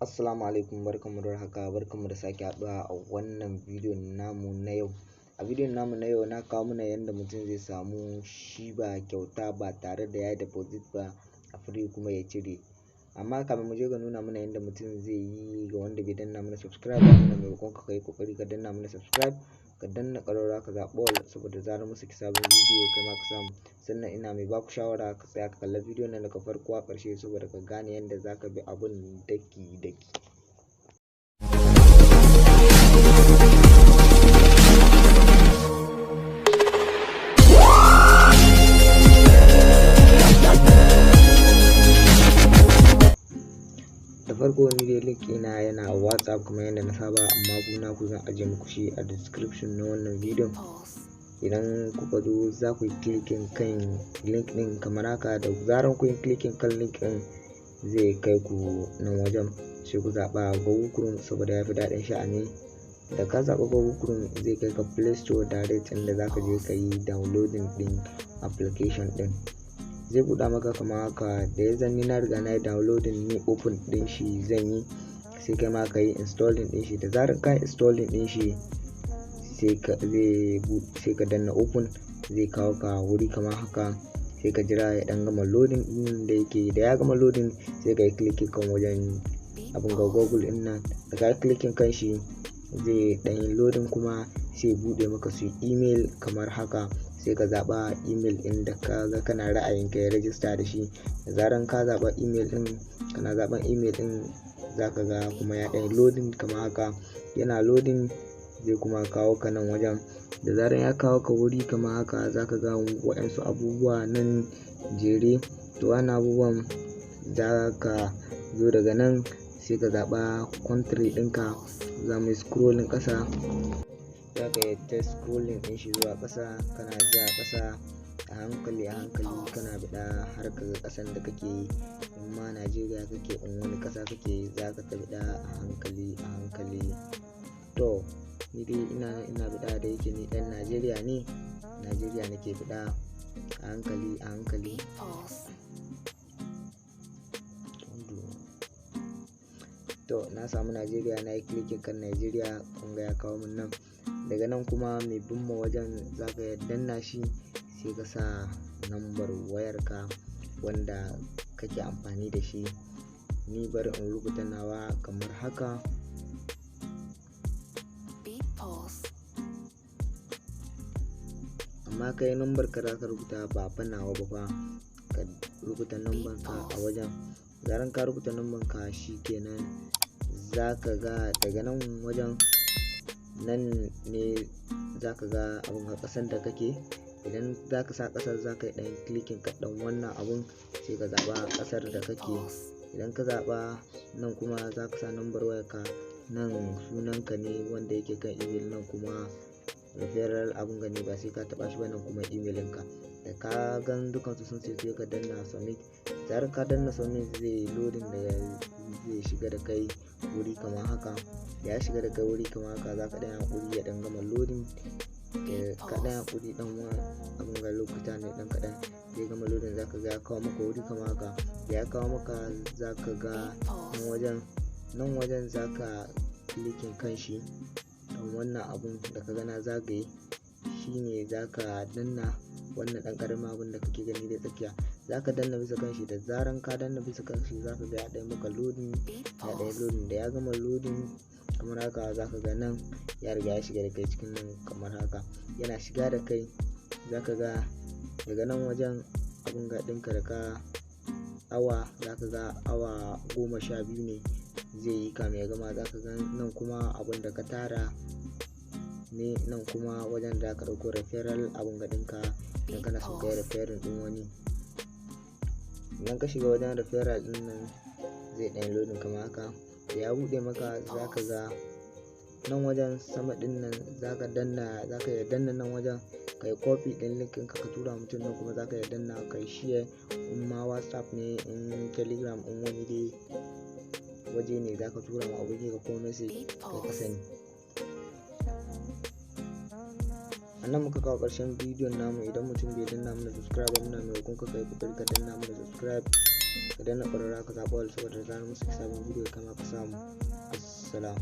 Assalamu alaikum, barkanmu da haka, barkanmu da sake haɗuwa a wannan bidiyon namu na yau. A bidiyon namu na yau na kawo mana yadda mutum zai samu shiba kyauta ba tare da ya yi deposit ba a free kuma ya cire. Amma kafin mu je ga nuna mana yadda mutum zai yi, ga wanda bai danna mana subscribe ba, muna mai roƙon ka yi ƙoƙari ka danna mana subscribe, ka danna ƙararrawa ka zaɓi all, saboda zarar mun saki sabon bidiyo kai ma ka samu. Sannan ina mai baku shawara ka tsaya ka kalla bidiyon nan daga farko a ƙarshe saboda ka gane yadda za ka bi abun daki-daki. Da farko ni dai link ina yana WhatsApp kamar yadda na saba, amma kuna ku zan ajiye muku shi a description na wannan bidiyon. Idan kuka zo za ku yi clicking kan link ɗin kamar haka, da zarar ku yi clicking kan link ɗin zai kai ku nan wajen, sai ku zaɓa Google Chrome saboda ya fi daɗin sha'ani. Da ka zaɓa Google Chrome zai kai ka Play Store direct, inda za ka je ka yi downloading ɗin application ɗin. Zai buɗa maka kamar haka, da ya zanni na riga na yi downloading ni open ɗin shi zan yi, sai kai ma ka yi installing ɗin shi. Da zarar ka yi installing ɗin shi sai ka danna open, zai kawo ka wuri kamar haka, sai ka jira ya ɗan gama loading ɗin da yake. Da ya gama loading sai ka yi clicking kan wajen abin ga Google ɗin nan. Da ka yi clicking kan shi zai ɗan yi loading kuma sai buɗe maka su email kamar haka, sai ka zaɓa email ɗin da ka ga kana ra'ayin ka ya register da shi. Da zaran ka zaɓa email ɗin, kana zaɓan email ɗin za ka ga kuma ya ɗan loading kamar haka. Yana loading zai kuma kawo ka nan wajen. Da zaran ya kawo ka wuri kamar haka za ka ga waɗansu abubuwa nan jere. To wannan abubuwan za ka zo daga nan sai ka zaɓa country ɗinka. Za mu yi scrolling ƙasa, za ka yi ta scrolling ɗin shi zuwa ƙasa, kana ja ƙasa a hankali kana biɗa har ka ga ƙasan da kake yi. In ma Najeriya kake, in wani ƙasa kake, za ka ta biɗa a hankali. To ni dai ina biɗa, da yake ni ɗan Najeriya ne, Najeriya nake biɗa a hankali. To na samu Najeriya, na yi clicking kan Najeriya, kun ga ya kawo min nan. Daga nan kuma mai bin wajen za ka danna shi, sai ka sa lambar wayarka wanda kake amfani da shi. Ni bari in rubuta nawa kamar haka. Amma kai lambar ka za ka rubuta ba fa nawa ba fa, ka rubuta lambar ka a wajen. Zaran ka rubuta lambar ka shikenan, za ka ga daga nan wajen nan ne za ka ga abin a ƙasar da kake. Idan za ka sa ƙasar za ka yi ɗan clicking ka ɗan wannan abun, sai ka zaɓa ƙasar da kake. Idan ka zaɓa nan kuma za ka sa lambar wayarka, nan sunanka ne wanda yake kan email, nan kuma referral abun gani ba sai ka taɓa shi ba, nan kuma emailinka. Da ka gan dukansu sun sai ka danna submit. Zarar ka danna submit zai loading, da zai shiga da kai wuri kamar haka. Ya shiga da kai wuri kamar haka, za ka ɗan haƙuri ya ɗan gama loading. Ka ɗan haƙuri ɗan abin ga lokuta ne ɗan kaɗan, zai gama loading. Za ka ga ya kawo maka wuri kamar haka. Da ya kawo maka za ka ga nan wajen za ka clicking kan shi. Dan wannan abun da ka gana zagaye shine za ka danna wannan ɗan ƙaramin abun da kake gani da tsakiya, za ka danna bisa kan shi. Da zaran ka danna bisa kan shi za ka ga ya ɗaya maka loading, da ya gama loading kamar haka za ka ga nan ya riga ya shiga da kai cikin nan kamar haka. Yana shiga da kai za ka ga daga nan wajen abun ga ɗinka da ka awa, za ka ga awa 12 ne zai yi kamin ya gama. Za ka ga nan kuma abun da ka tara ne, nan kuma wajen da ka ɗauko referral abun ga ɗinka, idan kana son ka yi referral ɗin wani. Idan ka shiga wajen referral ɗin nan zai ɗan loading kamar haka. Da ya buɗe maka za ka ga nan wajen sama ɗin nan za ka iya danna nan wajen ka yi copy ɗin link ɗinka ka tura mutum, nan kuma za ka iya danna ka yi share. In ma WhatsApp ne, in Telegram, in wani dai waje ne za ka tura ma aboki ka ko message kai ka sani. a nan muka kawo ƙarshen bidiyon namu. Idan mutum bai danna mana subscribe ba, muna mai roƙon ka kai ƙoƙari ka danna mana subscribe ka danna ƙwararra ka zaɓa wal saboda da zarar mun saki sabon bidiyo kama ka samu. Assalam.